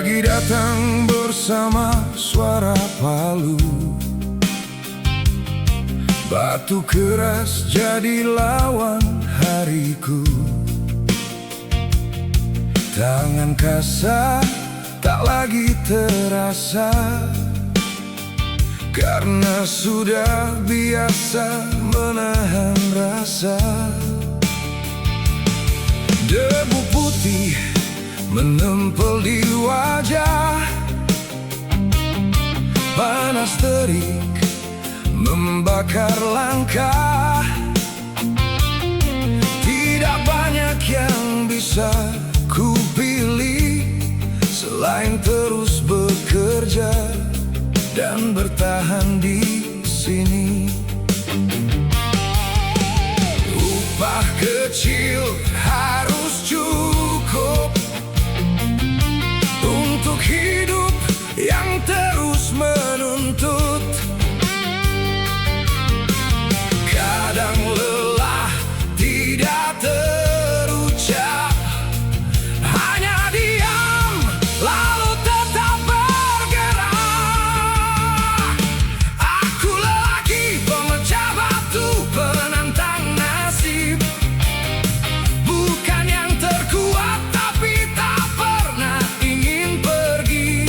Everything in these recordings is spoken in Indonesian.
Pagi datang bersama suara palu, batu keras jadi lawan hariku. Tangan kasar tak lagi terasa, karena sudah biasa menahan rasa. Debu putih menempel di wajah, panas terik membakar langkah. Tidak banyak yang bisa ku pilih selain terus bekerja dan bertahan di sini. Upah kecil harus cukup untuk hidup yang terus menuntut. Kadang lelah tidak terucap, hanya diam lalu tetap bergerak. Aku lelaki pemecah batu, penantang nasib, bukan yang terkuat tapi tak pernah ingin pergi.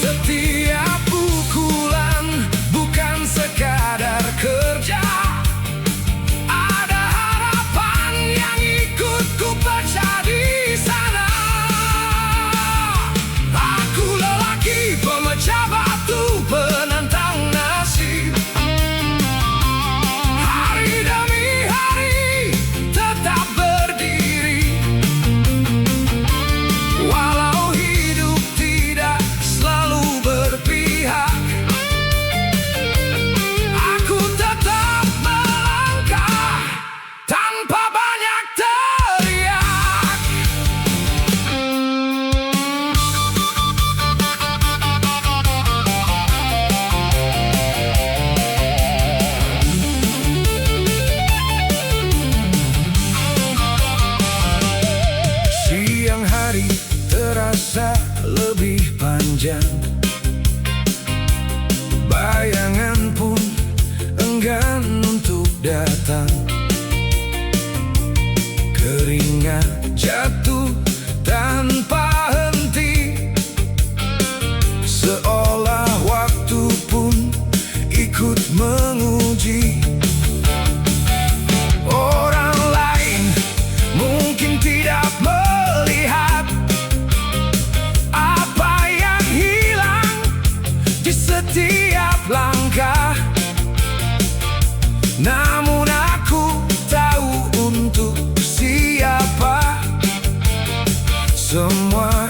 Setiap pukulan bukan sekadar kerja, ada harapan yang ikut ku pecah di sana. Aku lelaki pemecah batu, penantang nasib, hari demi hari tetap berdiri. Walau hidup tidak selalu berpihak, aku tetap melangkah tanpa banyak teriak. Siang hari terasa lebih panjang, bayangan pun enggan untuk datang. Keringat jatuh tanpa henti, seolah waktu pun ikut menguji. Orang lain mungkin tidak melihat apa yang hilang di setiap langkah, namun aku tahu untuk siapa semua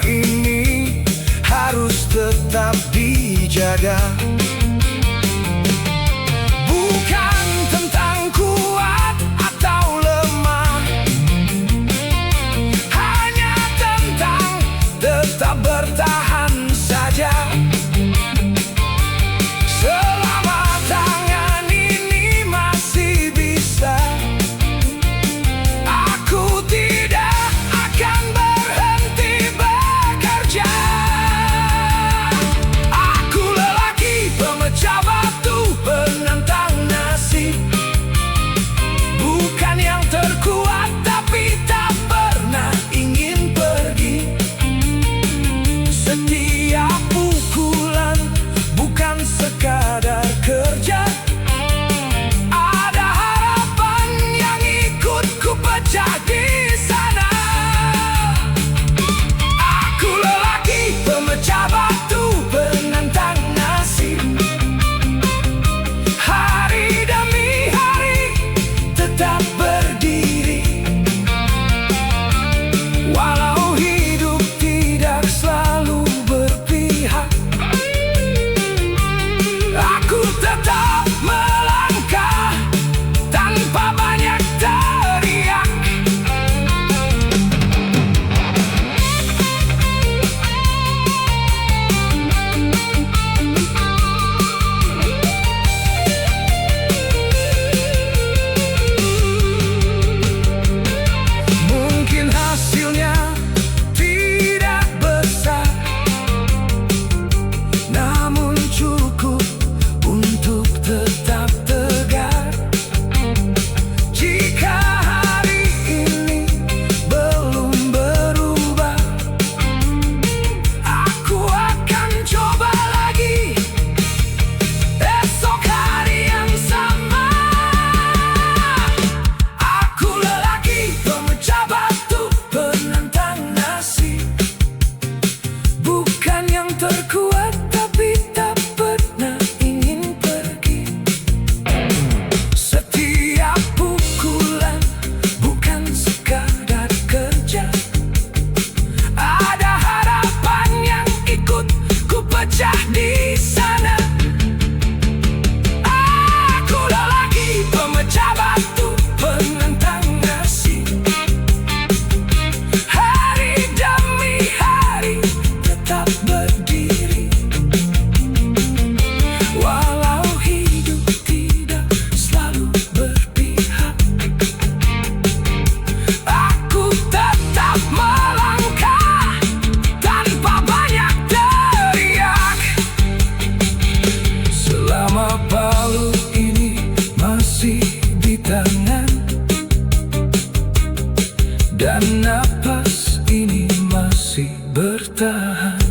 dan napas ini masih bertahan.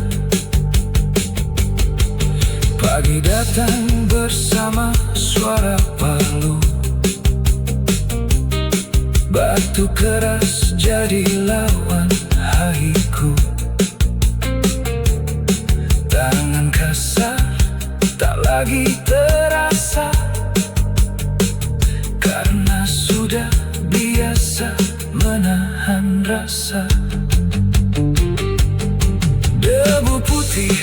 Pagi datang bersama suara palu, batu keras jadi lawan haiku. Tangan kasar tak lagi terasa, karena sudah biasa menahan rasa. Debu putih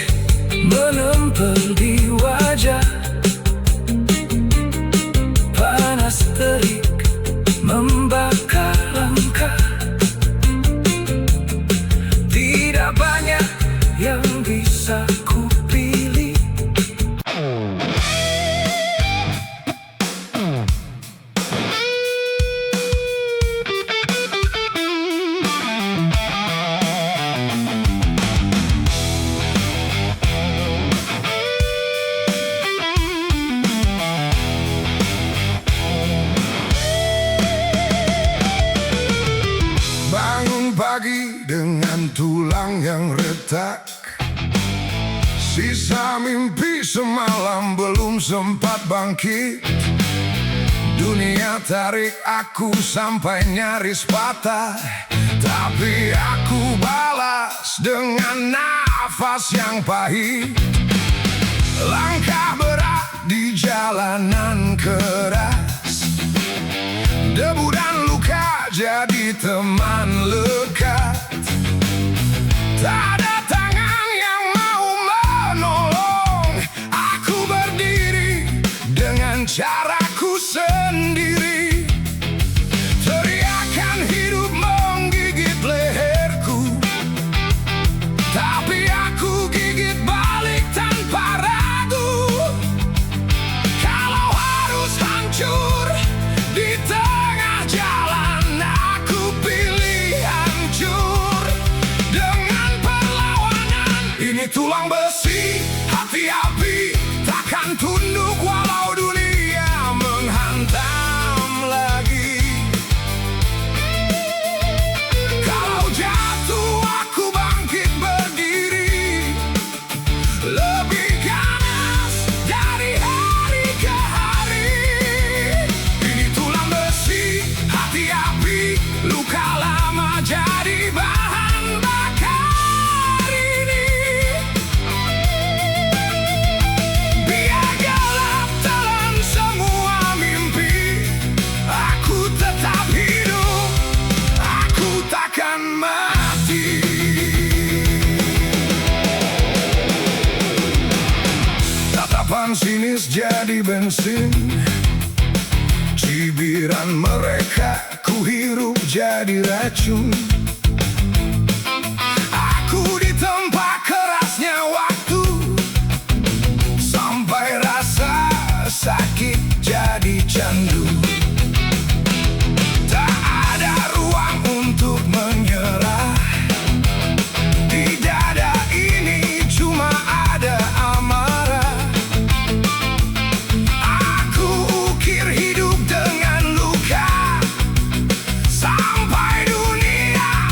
menempel di wajah, panas terik membakar langkah. Tidak banyak yang bisa kupilih. Bangun pagi dengan tulang yang retak, sisa mimpi semalam belum sempat bangkit. Dunia tarik aku sampai nyaris patah, tapi aku balas dengan nafas yang pahit. Langkah berat di jalanan keras, debu dan luka jadi teman lekat. Tak ada tangan yang mau menolong, aku berdiri dengan caraku sendiri. Teriakan hidup menggigit leherku, tapi aku gigit balik tanpa ragu. Kalau harus hancur di tengah jalan, aku pilih hancur dengan perlawanan. Ini tulang besi, hati api, takkan tunduk walau dunia menghantam lagi. Kalau jatuh aku bangkit berdiri, lebih ganas dari hari ke hari. Ini tulang besi, hati api, luka lama jadi bahan bakar ini. Biar gelap telan semua mimpi, aku tetap hidup, aku takkan mati. Tatapan sinis jadi bensin, cibiran mereka ku hirup jadi racun. Aku ditempa kerasnya waktu, sampai rasa sakit jadi candu. Tak ada ruang untuk menyerah, di dada ini cuma ada amarah. Aku ukir hidup dengan luka, sampai dunia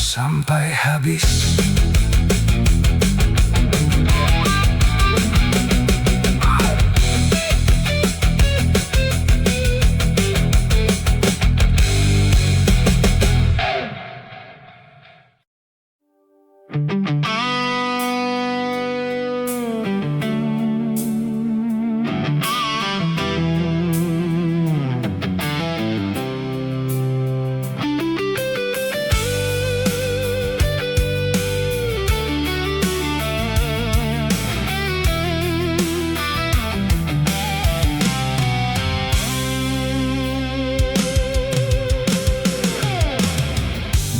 sampai habis.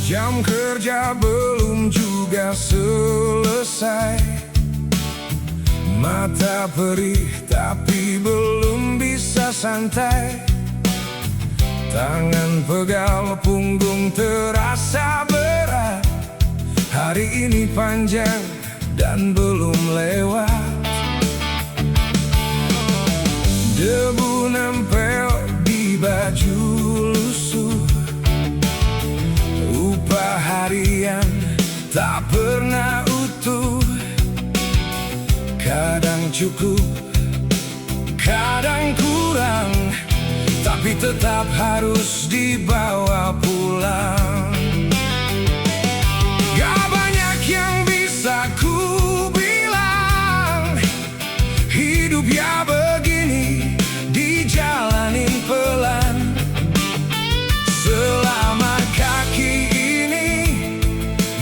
Jam kerja belum juga selesai, mata perih tapi belum bisa santai. Tangan pegal, punggung terasa berat. Hari ini panjang dan belum lewat. Debu nempel di baju lusuh. Upah harian tak pernah utuh. Kadang cukup, kadang kurang, tapi tetap harus dibawa pulang. Gak banyak yang bisa ku bilang, hidup ya begini, dijalanin pelan. Selama kaki ini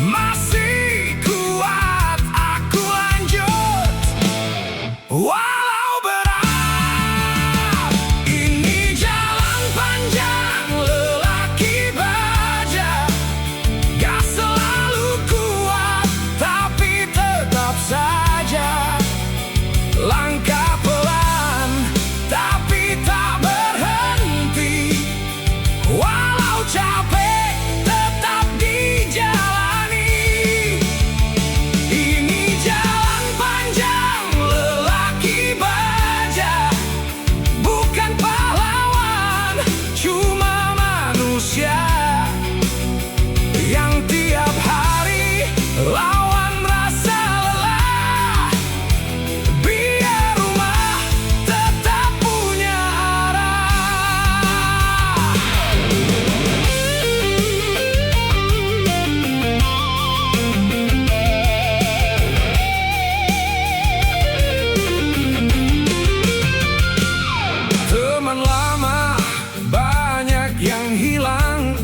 masih kuat, aku lanjut. Walau berat, ini jalan panjang lelaki baja. Gak selalu kuat, tapi tetap saja langkah pelan, tapi tak berhenti. Walau capek, tetap dijalani. Ini jalan panjang lelaki baja, bukan pahlawan, cuma manusia yang tiap hari lawan rasa lelah. Biar rumah tetap punya arah. Teman lama banyak yang hilang,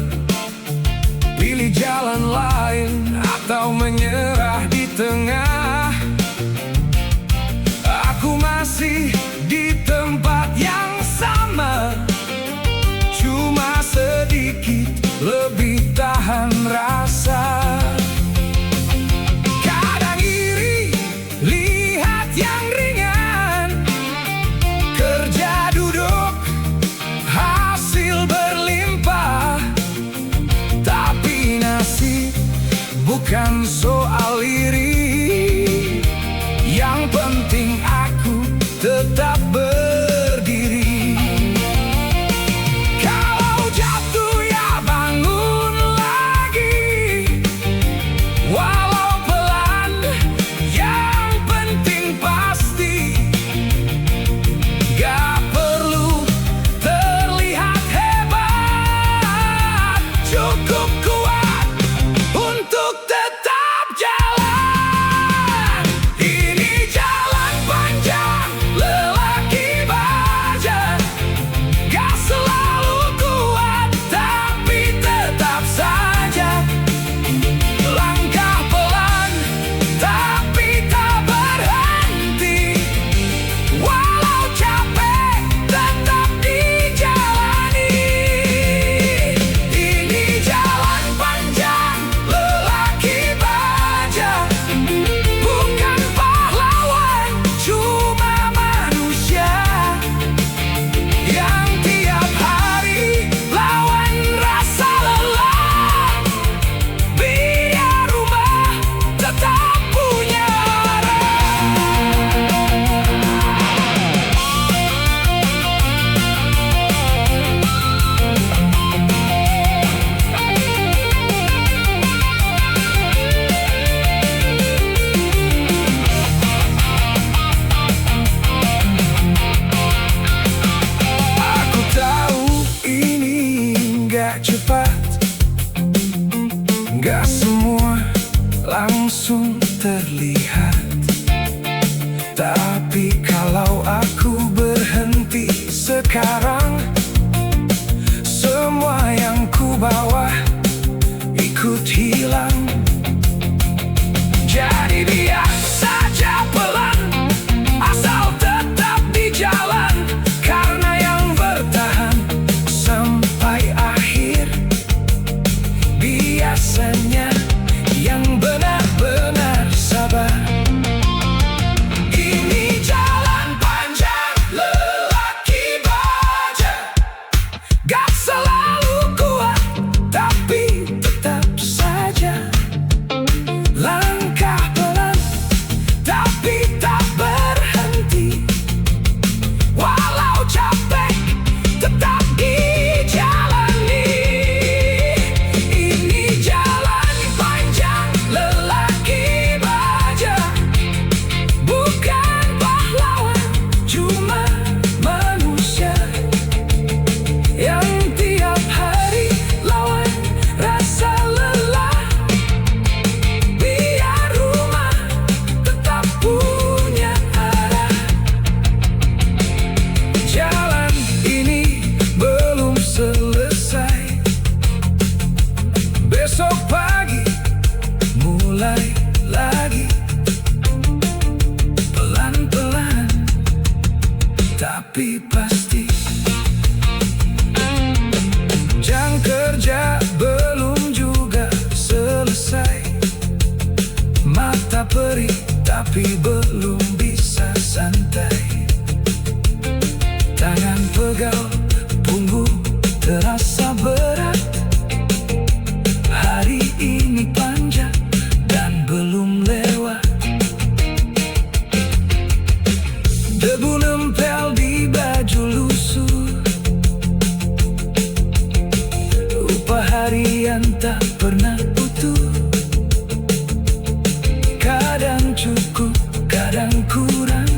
pilih jalan lain atau menyerah di tengah. Aku masih di tempat yang sama, cuma sedikit lebih tahan rasa. Kadang iri lihat yang ringan, kerja duduk hasil berlimpah. Tapi nasib bukan soal iri, yang penting aku tetap berdiri. Kalau jatuh ya bangun lagi, walau pelan, yang penting pasti. Gak perlu terlihat hebat, cukup kuat untuk tetap bergerak cepat. Gak semua langsung terlihat, tapi kalau aku berhenti sekarang, semua yang ku bawa ikut hilang. Jadi biar saja pelan, asal tetap di jalan, karena yang bertahan sampai akhir biasanya yang benar-benar sabar. Ini jalan panjang lelaki baja, gak selalu kuat tapi tetap saja langkah pelan, tapi tak berhenti. Walau capek tetap dijalani. Ini jalan panjang lelaki baja, bukan pahlawan, cuma manusia yang tiap hari lawan rasa lelah. Biar rumah tetap punya arah. Jalan ini belum selesai, besok pagi mulai lagi. Pelan-pelan tapi pasti. Jam kerja belum juga selesai, mata perih tapi belum bisa santai. Tangan pegal, punggung terasa berat. Hari ini panjang dan belum lewat. Debu nempel di baju lusuh, upah harian tak pernah utuh. Kadang cukup, kadang kurang,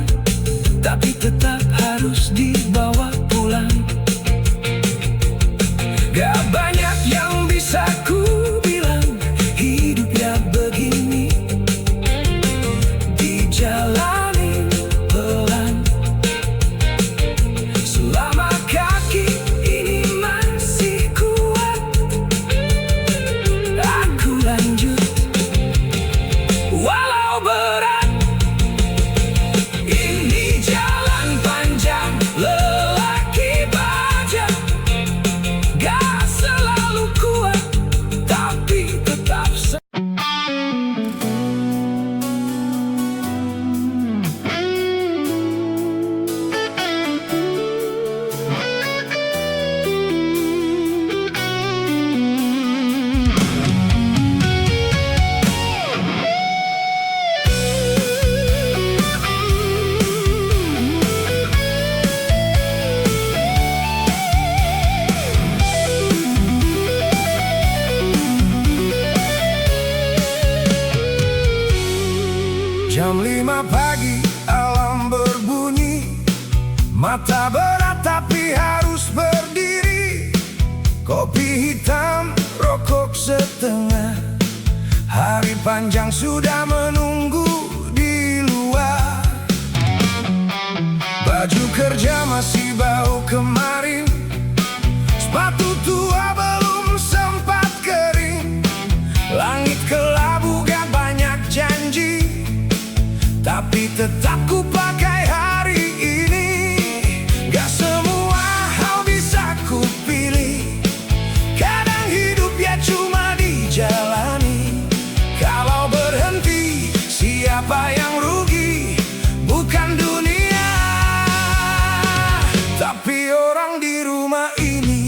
tapi tetap harus dibawa pulang. Gak banyak yang bisa ku bilang, hidupnya begini, dijalanin pelan. Selama kaki ini masih kuat, aku lanjut walau berat. Ini jalan panjang lelaki baja, gak selalu kuat tapi tetap Jam 5 pagi, alarm berbunyi. Mata berat tapi harus berdiri. Kopi hitam, rokok setengah. Hari panjang sudah menunggu di luar. Baju kerja masih bau kemarin, sepatu tua belum sempat kering. Langit kelabu gak banyak janji, tapi tetap ku pakai hari ini. Gak semua hal bisa ku pilih, kadang hidup ya cuma dijalani. Kalau berhenti, siapa yang rugi? Bukan dunia, tapi orang di rumah ini.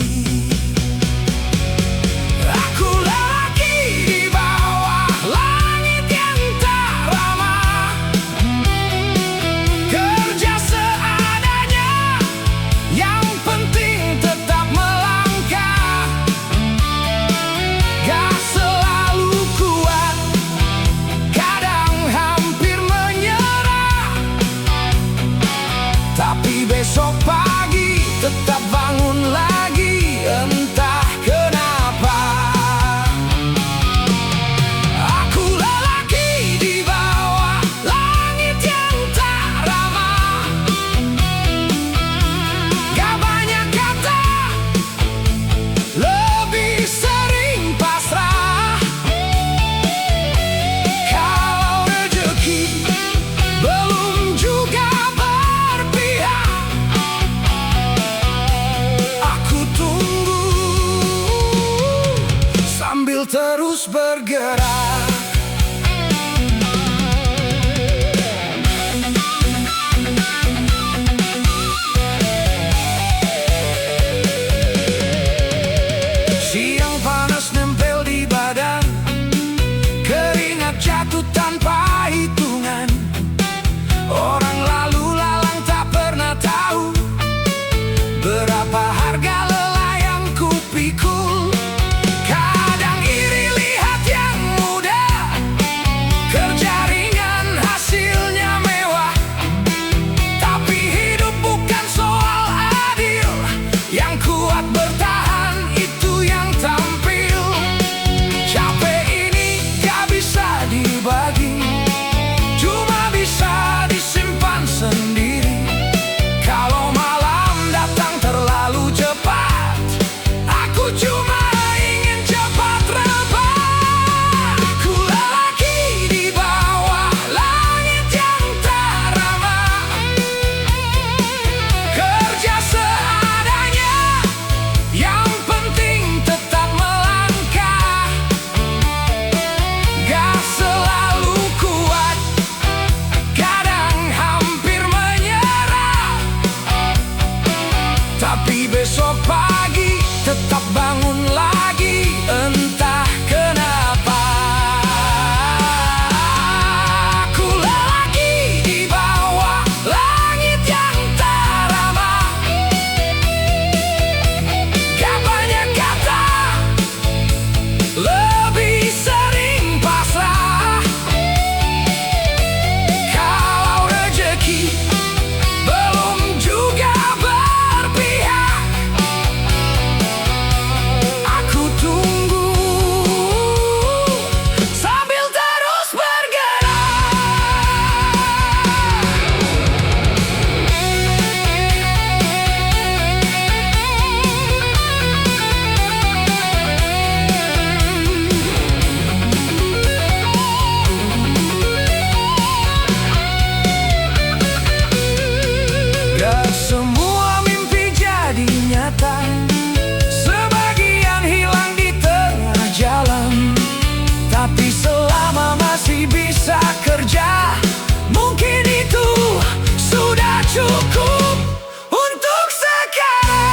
terus bergerak. Siang panas nempel di badan, keringat jatuh tanpa hitungan. Orang lalu lalang tak pernah tahu berapa harga lelah yang kupikul. Kadang iri lihat yang muda, kerja ringan hasilnya mewah. Tapi hidup bukan soal adil, yang kuat bertahan itu yang tampil. Capek ini gak bisa dibagi, cuma bisa disimpan sendiri. Kalau malam datang terlalu cepat, aku cuma ingin cepat rebah. Aku lelaki di bawah langit yang tak ramah, kerja seadanya, yang penting tetap melangkah. Gak selalu kuat, kadang hampir menyerah. Tapi besok pagi tetap bangun lagi, entah kenapa. Aku lelaki di bawah langit yang tak ramah, gak banyak kata, lebih sering pasrah. Kalau rezeki belum juga berpihak, aku tunggu sambil terus bergerak. Gak semua mimpi jadi nyata, sebagian hilang di tengah jalan. Tapi selama masih bisa kerja, mungkin itu sudah cukup untuk sekarang.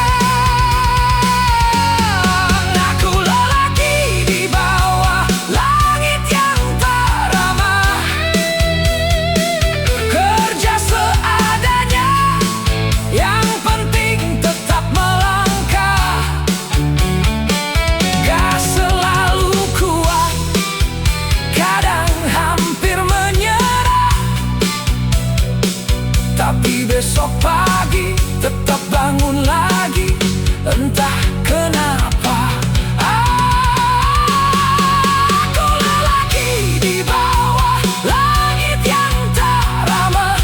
Aku lelaki di bawah langit yang tak ramah, kerja seadanya, yang penting tetap melangkah. Gak selalu kuat, kadang hampir menyerah. Tapi besok pagi tetap bangun lagi, entah kenapa. Aku lelaki di bawah langit yang tak ramah,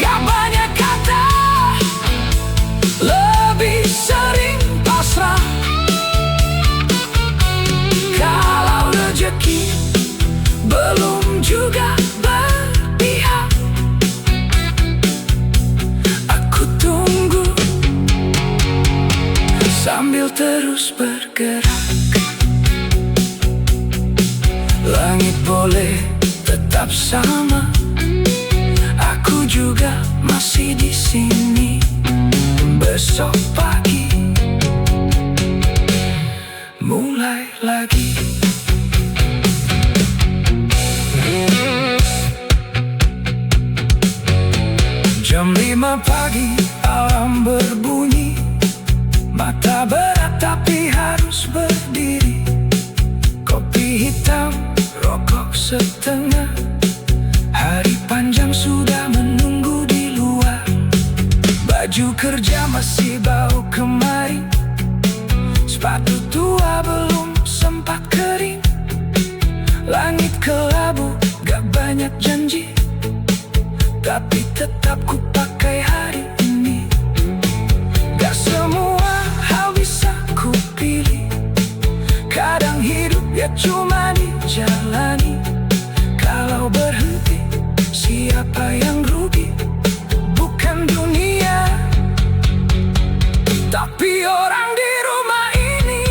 gak banyak kata, lebih sering pasrah. Kalau rezeki belum juga berpihak, aku tunggu sambil terus bergerak. Langit boleh tetap sama, aku juga masih di sini. Besok pagi mulai lagi. Jam 5 pagi alarm berbunyi, mata berat tapi harus berdiri. Kopi hitam, rokok setengah, hari panjang sudah menunggu di luar. Baju kerja masih bau kemarin, sepatu tua belum sempat kering. Langit kelabu, gak banyak janji, tapi tetap ku pakai hari ini. Gak semua hal bisa ku pilih, kadang hidup ya cuma dijalani. Kalau berhenti, siapa yang rugi? Bukan dunia, tapi orang di rumah ini.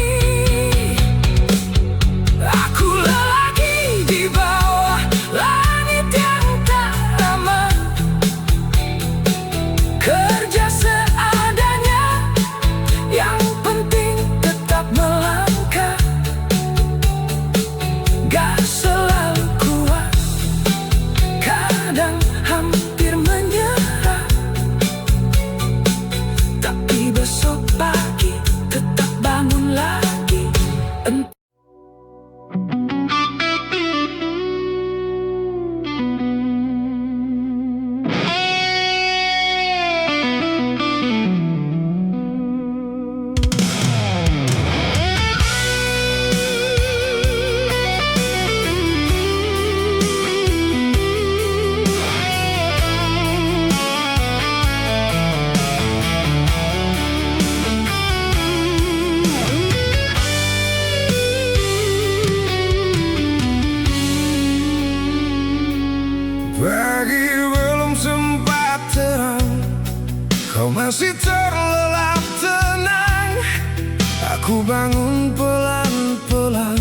Aku bangun pelan-pelan,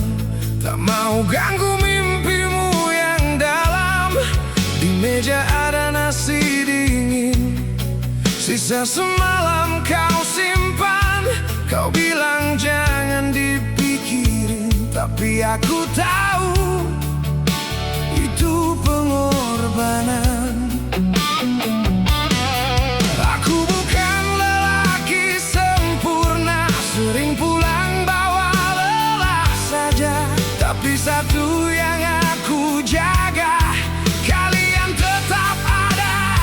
tak mau ganggu mimpimu yang dalam. Di meja ada nasi dingin, sisa semalam kau simpan. Kau bilang jangan dipikirin, tapi aku tahu itu pengorbanan. Aku bukan lelaki sempurna, sering pulang bawa lelah saja. Tapi satu yang aku jaga, kalian tetap ada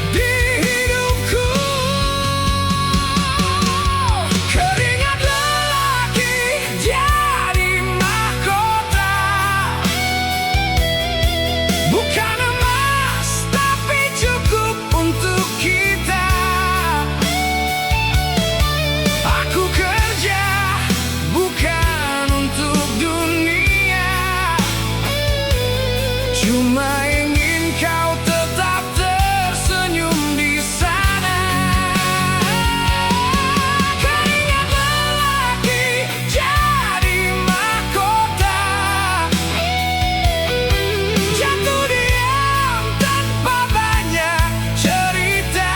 di hidupku. Keringat lelaki jadi mahkota, bukan emas tapi cukup untuk kita. Aku kerja bukan untuk dunia, cuma ingin kau tetap tersenyum di sana. Keringat lelaki jadi mahkota, jatuh diam tanpa banyak cerita.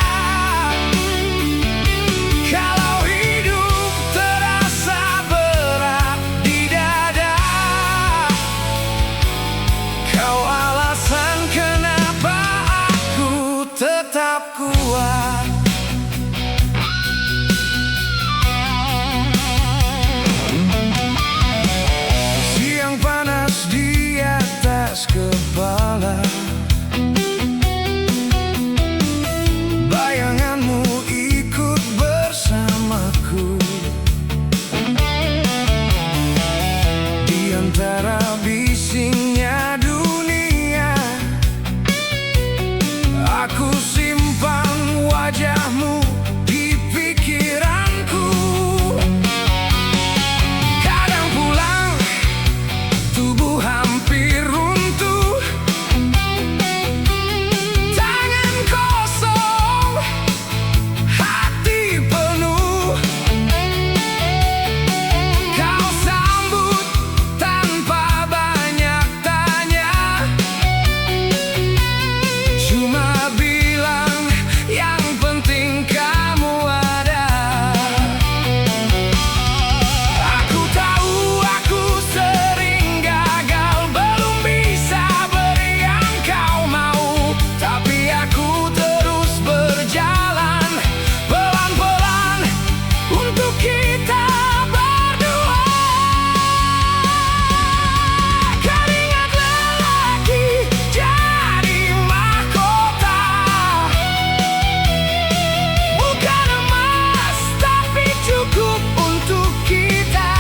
Kalau hidup terasa berat di dada, kau alasan kenapa aku tetap kuat. Siang panas di atas kepala, bayanganmu ikut bersamaku. Di antara bisingnya dunia, aku simpan wajahmu di pikiranku. Kadang pulang, tubuh hampir runtuh, tangan kosong, hati penuh. Kau sambut tanpa banyak tanya, cuma bilang yang penting kamu ada. Aku tahu aku sering gagal, belum bisa beri yang kau mau, tapi aku terus berjalan pelan-pelan untuk kita berdua. Keringat lelaki jadi mahkota, bukan emas tapi cukup untuk kita.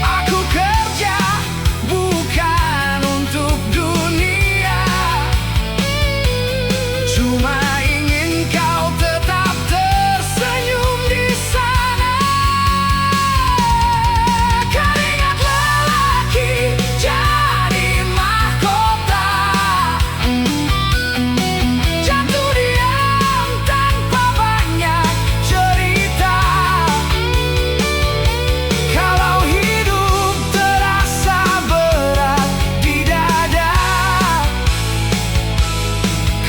Aku kerja bukan untuk dunia, cuma ingin kau tetap tersenyum di sana. Keringat lelaki jadi mahkota, jatuh diam tanpa banyak cerita. Kalau hidup terasa berat di dada,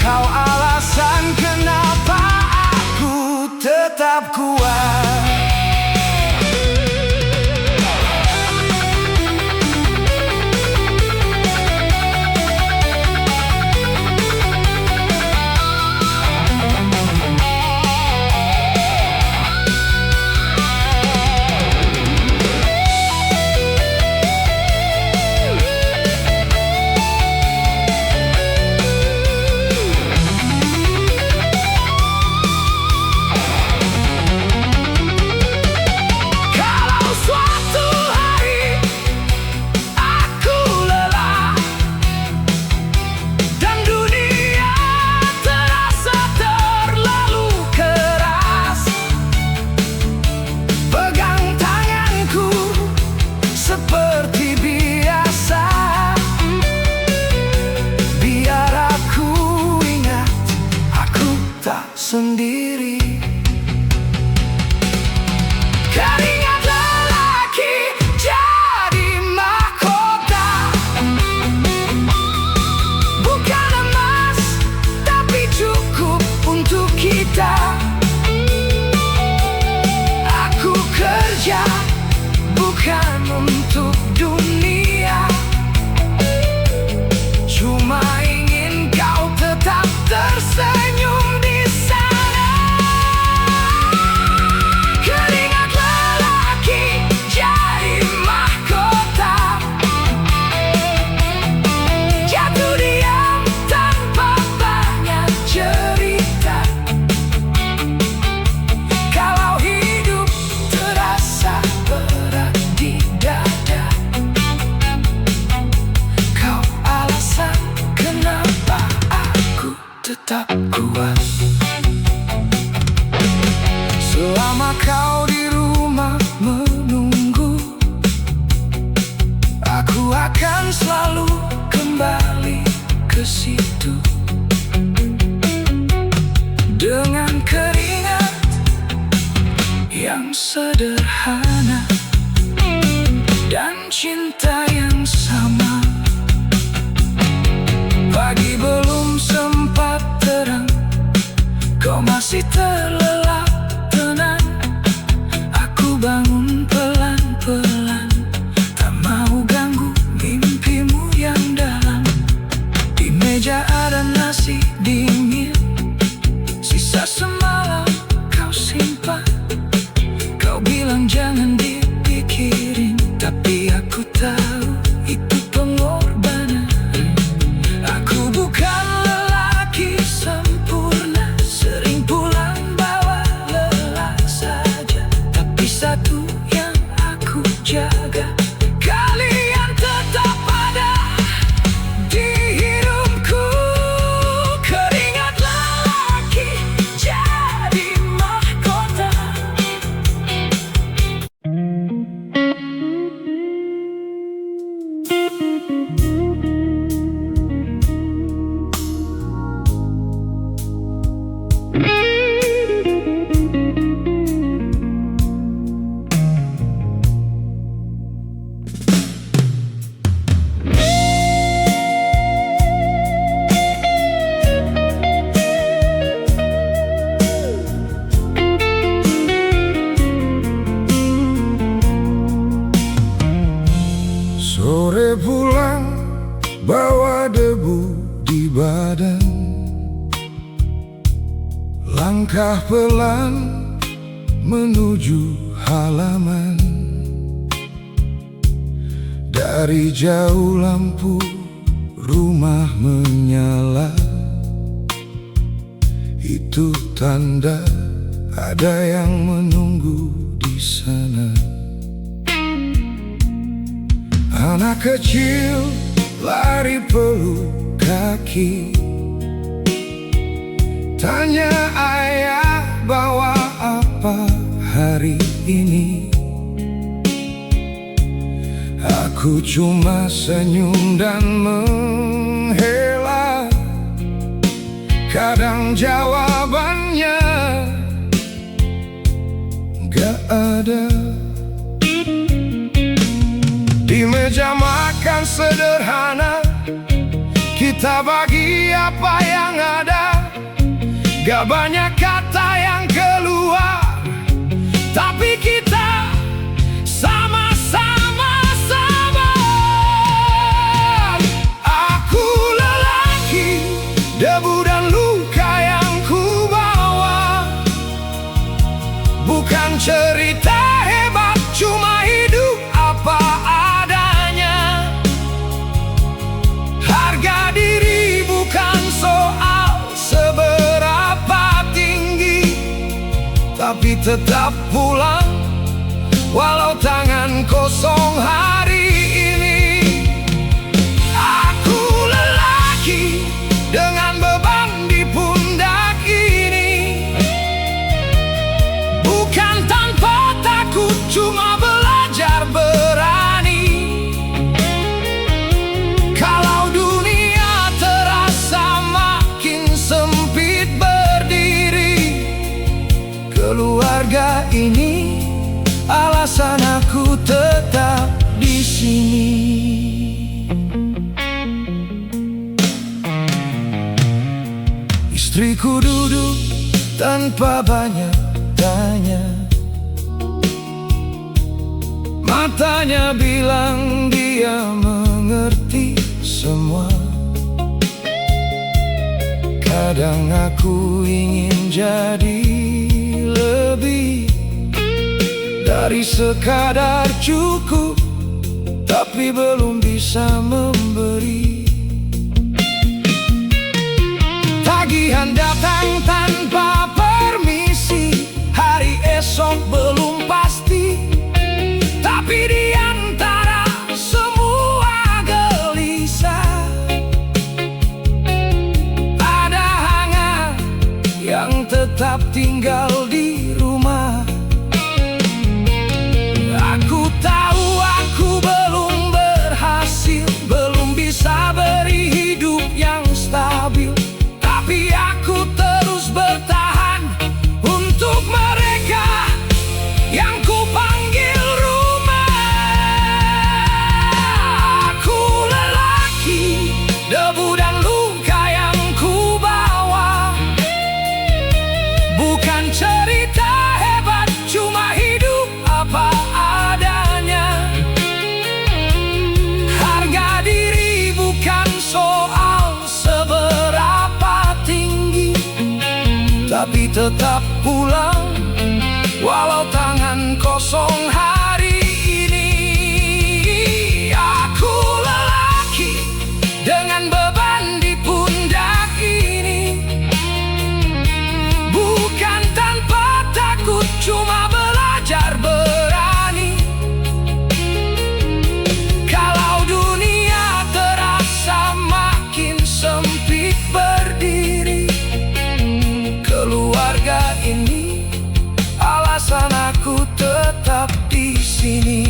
kau alasan kenapa aku tetap kuat. menutup dunia. Cuma ingin kau tetap tersenyum di sana. Keringat lelaki jadi mahkota, jatuh diam tanpa banyak cerita. Kalau hidup terasa berat di dada, kau alasan kenapa aku tetap kuat. Selama kau di rumah menunggu, aku akan selalu kembali ke situ. Dengan keringat yang sederhana dan cinta yang sama. Pagi belum sempat terang, kau masih terlelap tenang. Aku bangun pelan-pelan, tak mau ganggu mimpimu yang dalam. Di meja ada nasi dingin, sisa semalam kau simpan. Kau bilang jangan dipikirin, tapi aku tahu itu pengorbanan. Aku bukan lelaki sempurna, sering pulang bawa lelah saja. Tapi satu yang aku jaga, kalian tetap ada di hidupku. Keringat lelaki jadi mahkota. Sore pulang bawa debu di badan, langkah pelan menuju halaman. Dari jauh lampu rumah menyala, itu tanda ada yang menunggu di sana. Anak kecil lari peluk kaki, tanya ayah bawa apa hari ini. Aku cuma senyum dan menghela, kadang jawabannya gak ada. Di meja makan sederhana, kita bagi apa yang ada. Gak banyak kata yang keluar, tapi kita sama-sama sabar. Aku lelaki, debu dan luka yang ku bawa. Bukan cerita hebat, cuma hidup apa adanya. Harga diri bukan soal seberapa tinggi, tapi tetap pulang walau tangan kosong hari ini. Aku lelaki dengan beban di pundak ini, bukan tanpa takut, cuma belajar berani. Kalau dunia terasa makin sempit berdiri, keluarga ini alasan aku tetap di sini. Istriku duduk tanpa banyak tanya, Matanya bilang dia mengerti semua. Kadang aku ingin jadi lebih dari sekadar cukup, tapi belum bisa memberi. Tagihan datang tanpa permisi, hari esok belum pasti, tapi di antara semua gelisah ada hangat yang tetap tinggal di rumah. Aku tahu aku belum berhasil, belum bisa beri hidup yang stabil, tapi aku terus bertahan untuk mereka yang ku panggil rumah. Aku lelaki, debu dan luka yang ku bawa, bukan cerita hebat, cuma hidup apa adanya. Harga diri bukan soal seberapa tinggi, tapi tetap pulang walau tangan kosong hari ini. Aku lelaki dengan beban di pundak ini, bukan tanpa takut, cuma belajar berani. Kalau dunia terasa makin sempit berdiri, keluarga ini alasan aku tetap di sini.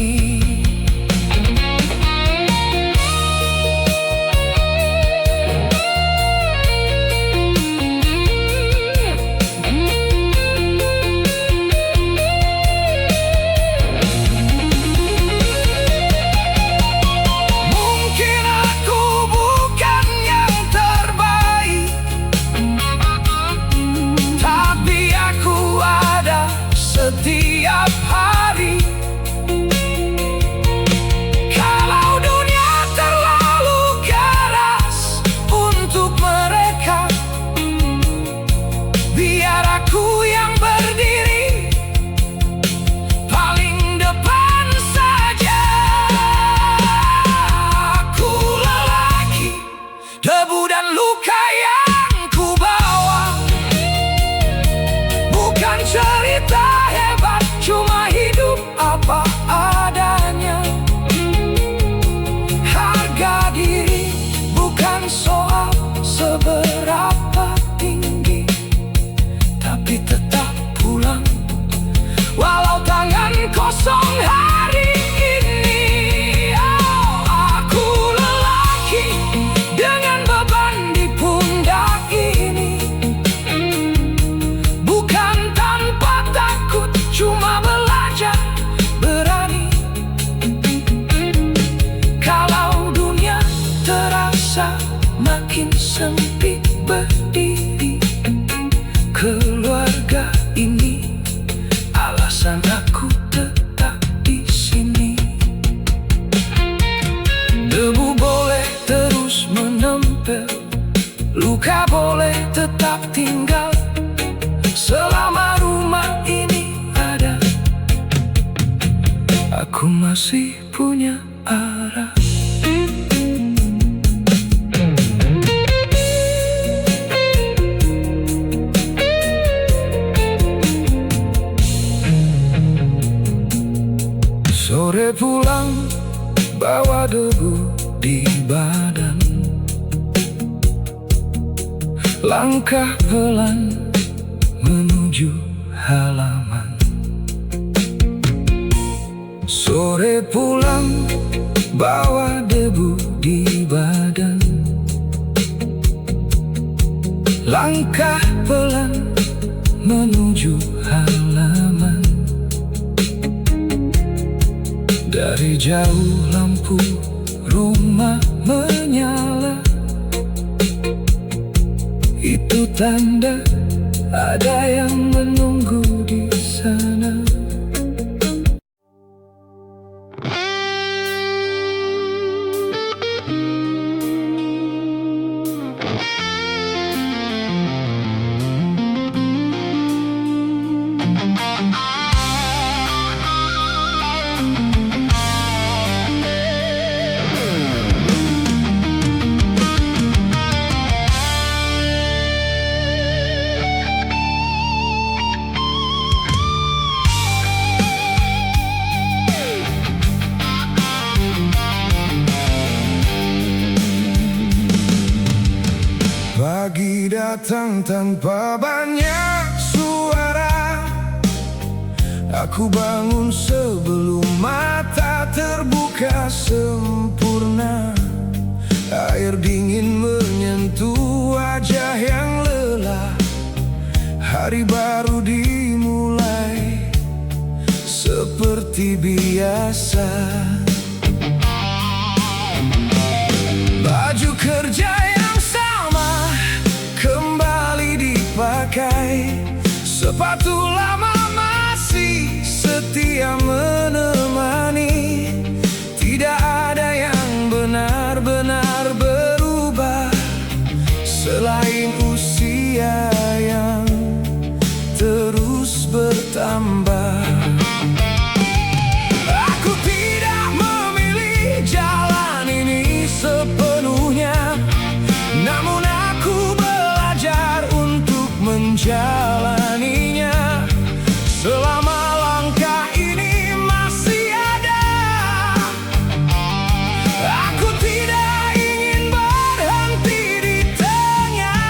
Mungkin aku bukan yang terbaik, tapi aku ada setiap hari. Kalau dunia terlalu keras untuk mereka, biar aku yang berdiri paling depan saja. Aku lelaki, debu dan luka yang ku bawa, bukan cerita hebat, cuma hidup apa adanya. Harga diri bukan soal seberapa tinggi, tapi tetap pulang walau tangan kosong hari ini. Oh, aku lelaki dengan beban di pundak ini, bukan tanpa takut, cuma belajar berani. Kalau dunia terasa makin sempit berdiri, keluarga ini alasan aku tetap di sini. Debu boleh terus menempel, luka boleh tetap tinggal, selama rumah ini ada, aku masih punya arah. Sore pulang bawa debu di badan, langkah pelan menuju halaman. Sore pulang bawa debu di badan, langkah pelan menuju halaman. Dari jauh lampu rumah menyala, itu tanda ada yang menunggu di sana. datang tanpa banyak suara. Aku bangun sebelum mata terbuka sempurna. Air dingin menyentuh wajah yang lelah. Hari baru dimulai seperti biasa. Baju kerja yang sama kembali dipakai. Sepatu lama masih setia menemani. Tidak ada yang benar-benar berubah selain usia yang terus bertambah. Aku tidak memilih jalan ini sepenuhnya, namun aku belajar untuk menjalaninya. Selama langkah ini masih ada, aku tidak ingin berhenti di tengah.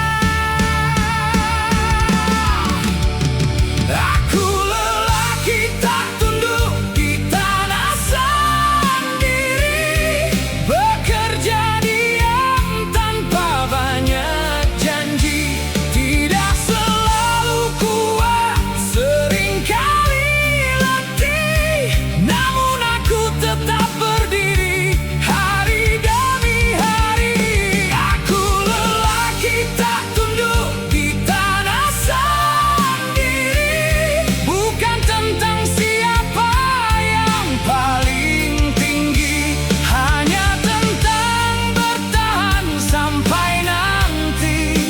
Aku lelaki tak tunduk di tanah sendiri, bekerja diam tanpa banyak janji. Tidak selalu kuat, seringkali letih, namun aku tetap berdiri hari demi hari. Aku lelaki tak tunduk di tanah sendiri, bukan tentang siapa yang paling tinggi, hanya tentang bertahan sampai nanti.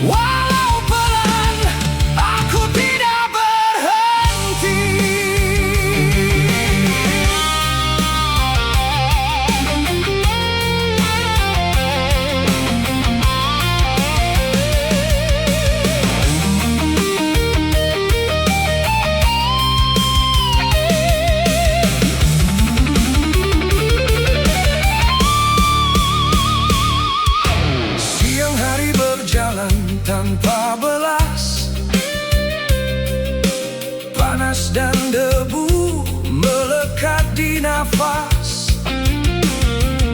Walau pelan, aku tidak berhenti. Siang hari berjalan tanpa belas, panas dan debu melekat di nafas.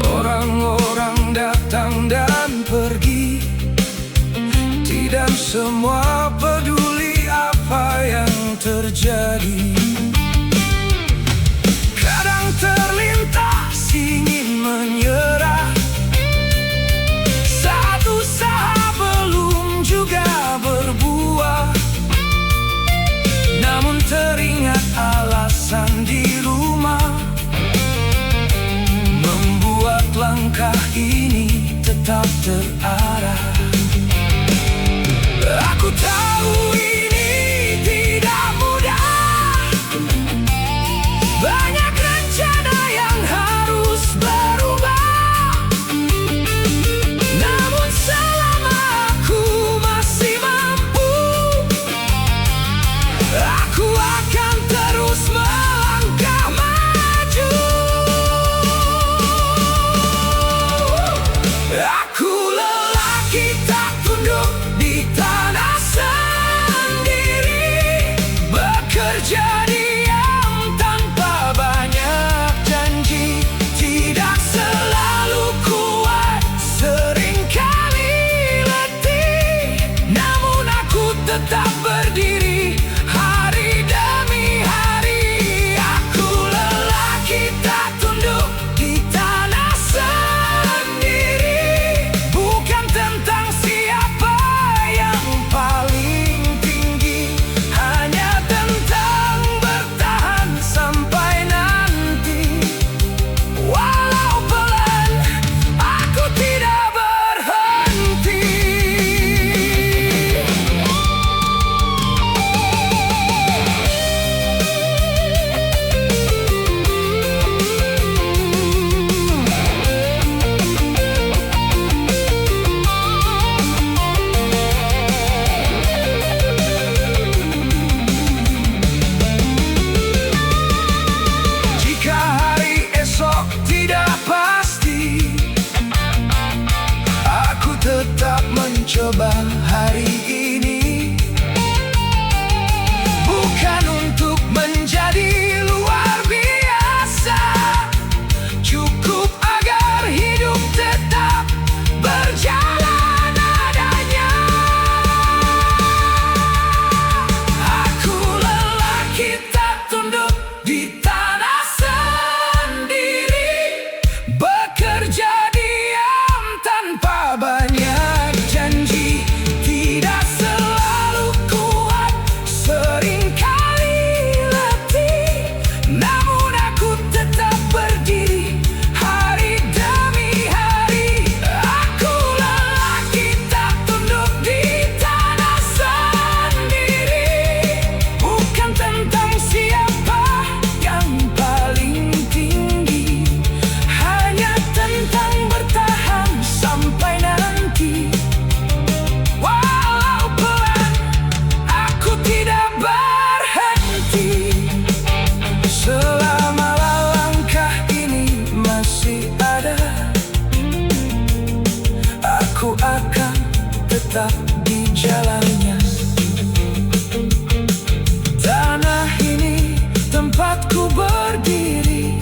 Orang-orang datang dan pergi, tidak semua peduli apa yang terjadi. Kadang terlintas ingin menyerah saat usaha belum juga berbuah, namun teringat alasan di rumah membuat langkah ini tetap terarah. Aku tahu ini tidak mudah, banyak rencana yang harus berubah, namun selama aku masih mampu, aku akan terus melangkah maju. Aku lelaki tak tunduk di tanah sendiri, bekerja diam tanpa banyak janji. Tidak selalu kuat, seringkali letih, namun aku tetap berdiri hari demi tetap di jalannya. Tanah ini tempatku berdiri,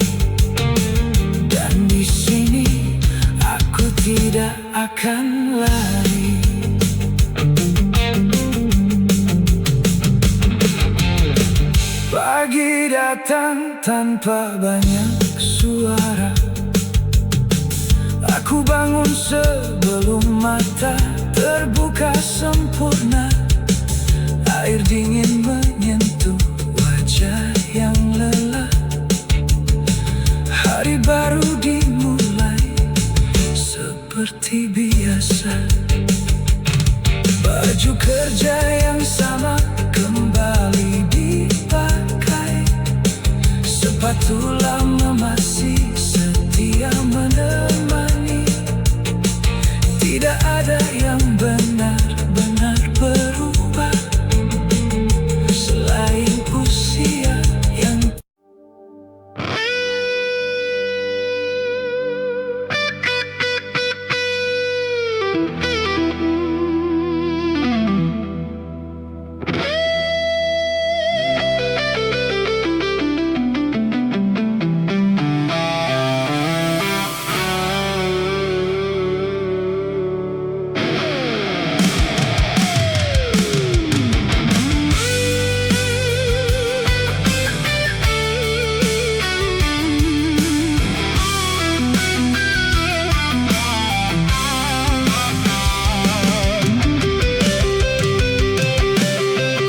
dan di sini aku tidak akan lari. Pagi datang tanpa banyak suara. Aku bangun sebelum mata terbuka sempurna. Air dingin menyentuh wajah yang lelah. Hari baru dimulai seperti biasa. Baju kerja yang sama kembali dipakai. Sepatu lama masih setia menemani. Tidak ada yang benar-benar berubah selain usia yang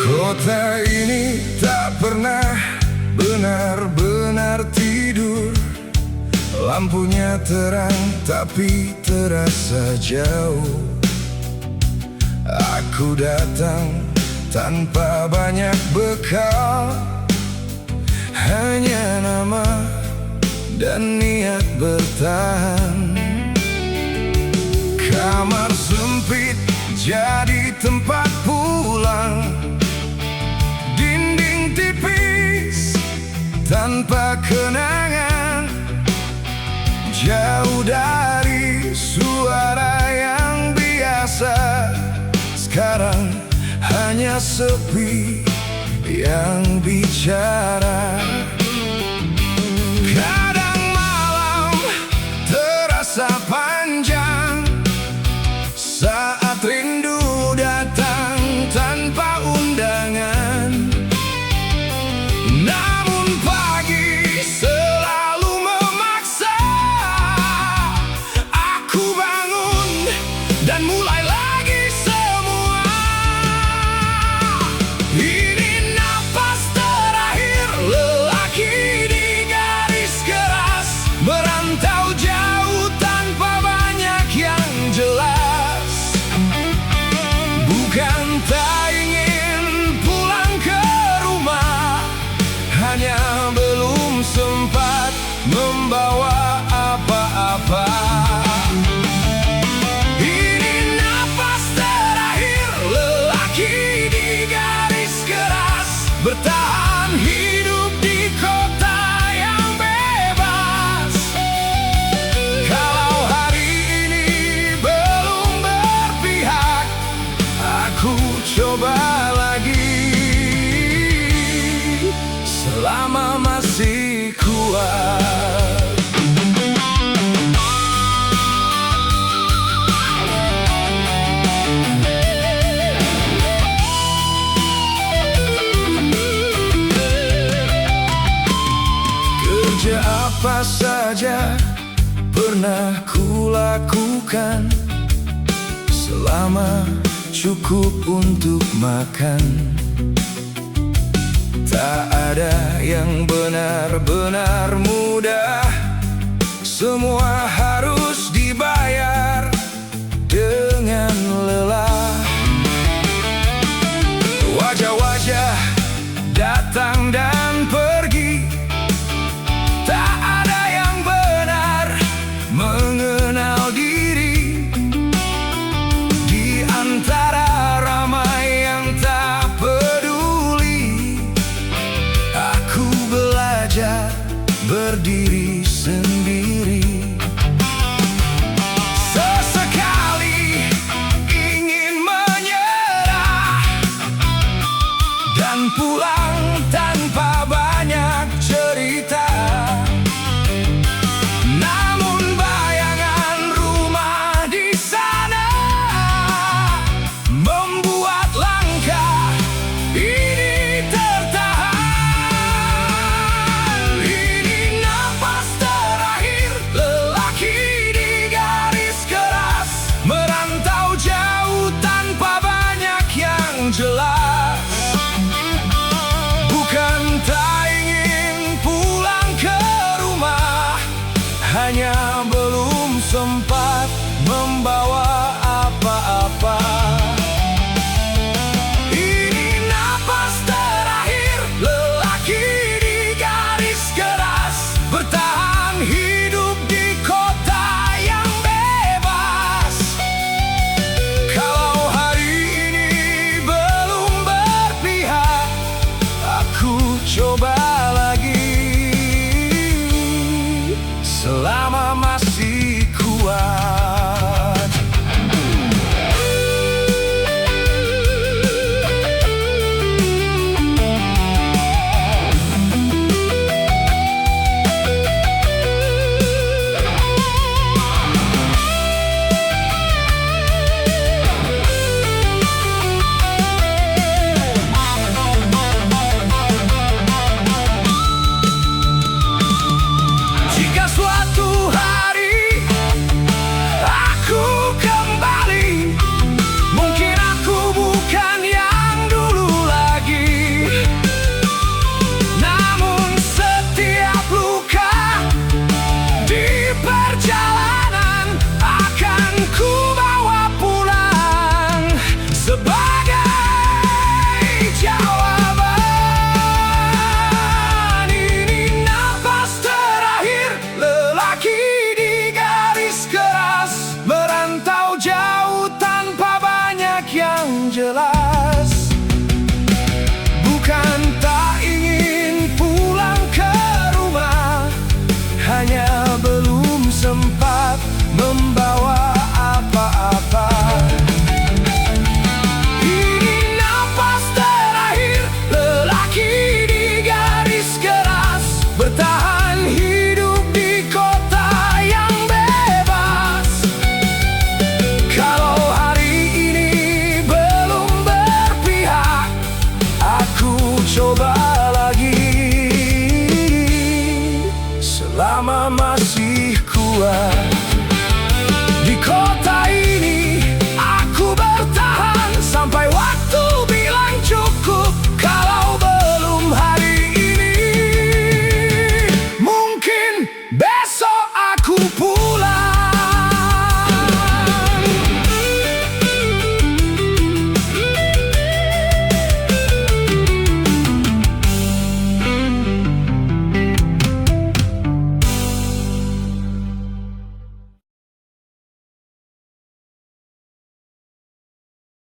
kota ini tak pernah benar-benar tidur. Lampunya terang tapi terasa jauh. Aku datang tanpa banyak bekal, hanya nama dan niat bertahan. Kamar sempit jadi tempat pulang. Dinding tipis tanpa kenangan. Jauh dari suara yang biasa. Sekarang hanya sepi yang bicara. Kadang malam terasa panjang saat rindu datang tanpa undangan. Namun pagi selalu memaksa. Aku bangun dan mulai lagi semua. Ini napas terakhir lelaki di garis keras, merantau jauh tanpa banyak yang jelas. Bukan tak ingin pulang ke rumah, hanya belum sempat membawa apa-apa. Ini napas terakhir lelaki di garis keras, bertahan hidup di kota yang bebas. Kalau hari ini belum berpihak, aku coba lagi selama masih kuat. Kerja apa saja pernah kulakukan selama cukup untuk makan. Tak ada yang benar-benar mudah. Semua harus dibayar dengan lelah. Wajah-wajah datang dan pergi. Tak ada yang benar mengenal diri. Di antara ramai yang tak peduli, aku belajar berdiri sendiri. Sesekali ingin coba lagi selama masih kuat. Jika suatu hari aku kembali, mungkin aku bukan yang dulu lagi. Namun setiap luka di perjalanan akan ku bawa pulang sebagai jawaban. Ini napas terakhir lelaki di garis keras, merantau jauh tanpa banyak yang jelas. Bukan tak ingin pulang ke rumah, hanya belum sempat membawa apa-apa. Ini napas terakhir lelaki di garis keras, bertahan hidup di kota yang bebas. Kalau hari ini belum berpihak, aku coba lagi selama masih kuat. Di kota ini aku bertahan sampai waktu bilang cukup. Kalau belum hari ini, mungkin besok aku pulang.